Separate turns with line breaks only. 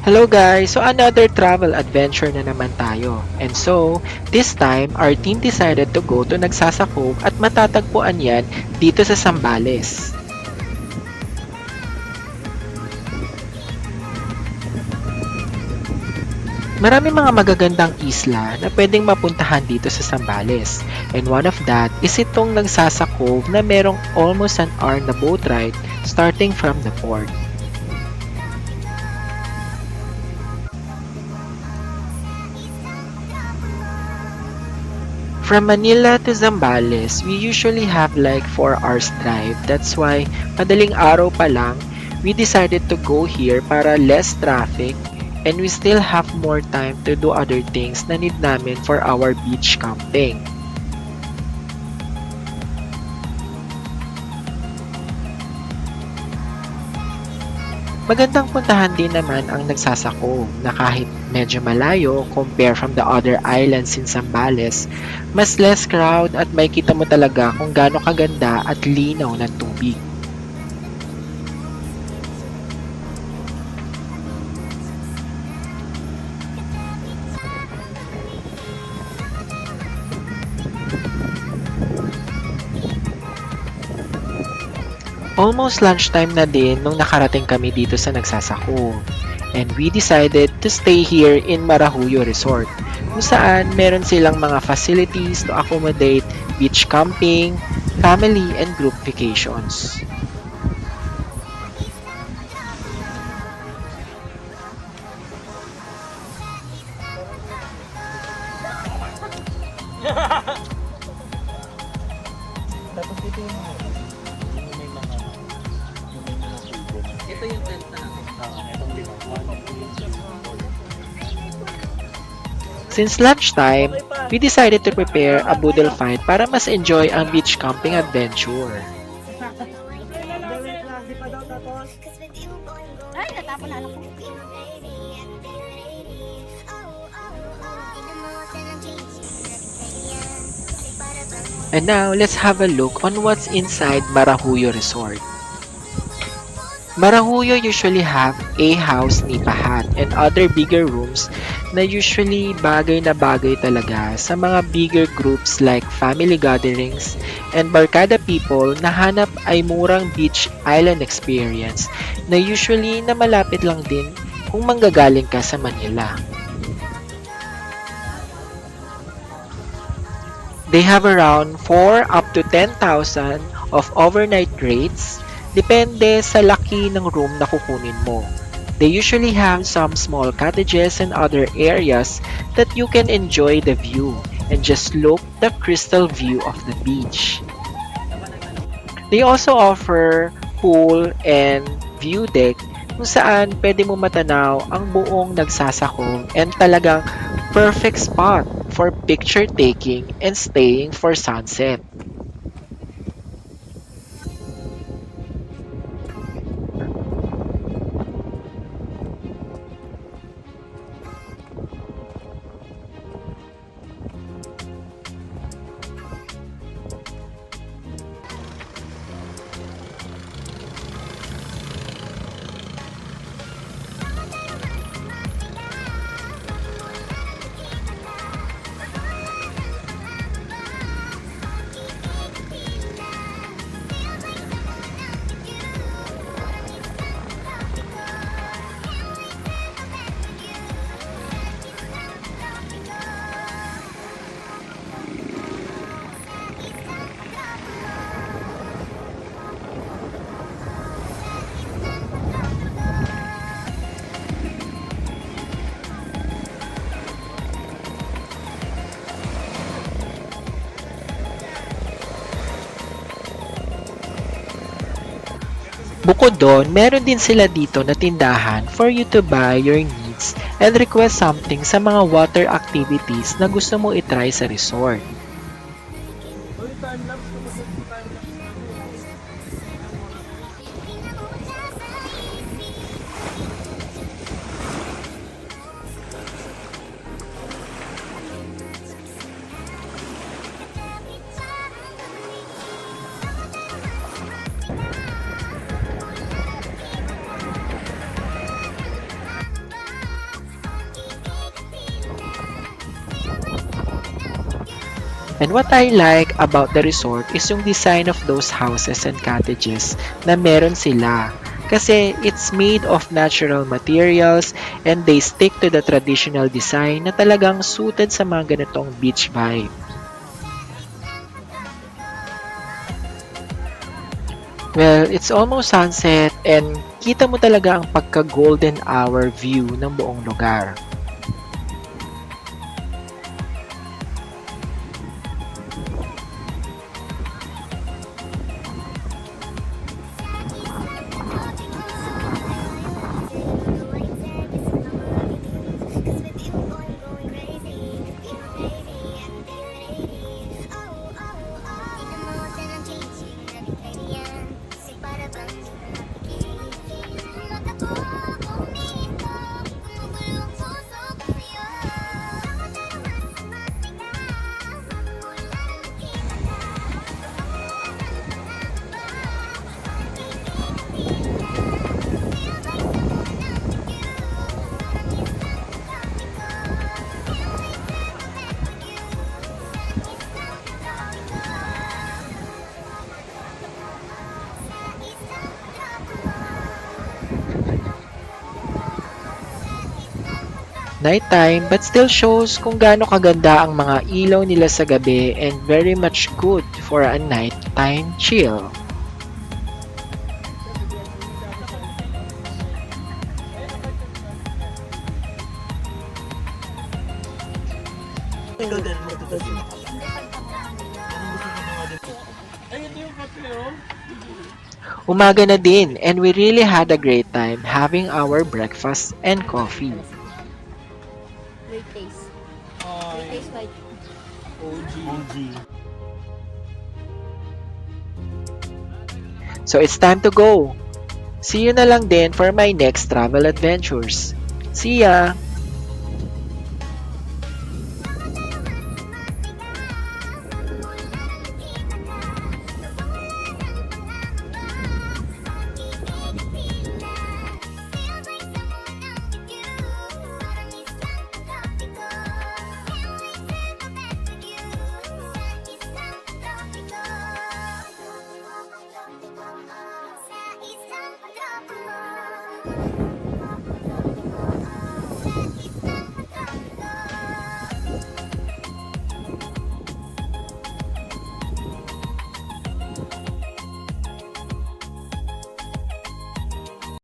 Hello guys! So another travel adventure na naman tayo. And so, this time, our team decided to go to Nagsasakog at matatagpuan yan dito sa Zambales. Marami mga magagandang isla na pwedeng mapuntahan dito sa Zambales. And one of that is itong Nagsasakog na merong almost an hour na boat ride starting from the port. From Manila to Zambales, we usually have like 4 hours drive. That's why, madaling araw pa lang, we decided to go here para less traffic and we still have more time to do other things na need namin for our beach camping. Magandang puntahan din naman ang Nagsasakog na kahit medyo malayo compare from the other islands in Zambales, mas less crowd at makikita mo talaga kung gaano kaganda at linaw ng tubig. Almost lunchtime na din nung nakarating kami dito sa Nagsasakog. And we decided to stay here in Marahuyo Resort, kung saan meron silang mga facilities to accommodate beach camping, family and group vacations.
Tapos dito yung may mga tubig. Ito yung tent na natin. Itong lima.
Since lunchtime, we decided to prepare a boodle fight para mas enjoy ang beach camping adventure.
Ay, natapon na anak ko.
And now, let's have a look on what's inside Marahuyo Resort. Marahuyo usually have a house nipahat and other bigger rooms na usually bagay na bagay talaga sa mga bigger groups like family gatherings and barkada people na hanap ay murang beach island experience na usually na malapit lang din kung manggagaling ka sa Manila. They have around 4 up to 10,000 of overnight rates, depende sa laki ng room na kukunin mo. They usually have some small cottages and other areas that you can enjoy the view and just look the crystal view of the beach. They also offer pool and view deck kung saan pwede mo matanaw ang buong Nagsasakog and talagang perfect spot for picture taking and staying for sunset. Bukod doon, meron din sila dito na tindahan for you to buy your needs and request something sa mga water activities na gusto mo itry sa resort. And what I like about the resort is yung design of those houses and cottages na meron sila. Kasi it's made of natural materials and they stick to the traditional design na talagang suited sa mga ganitong beach vibe. Well, it's almost sunset and kita mo talaga ang pagka-golden hour view ng buong lugar. Nighttime but still shows kung gaano kaganda ang mga ilaw nila sa gabi and very much good for a nighttime chill. Umaga na din and we really had a great time having our breakfast and coffee.
Great taste. Great
Ay,
taste like
OG.
So it's time to go. See you na lang din for my next travel adventures. See ya!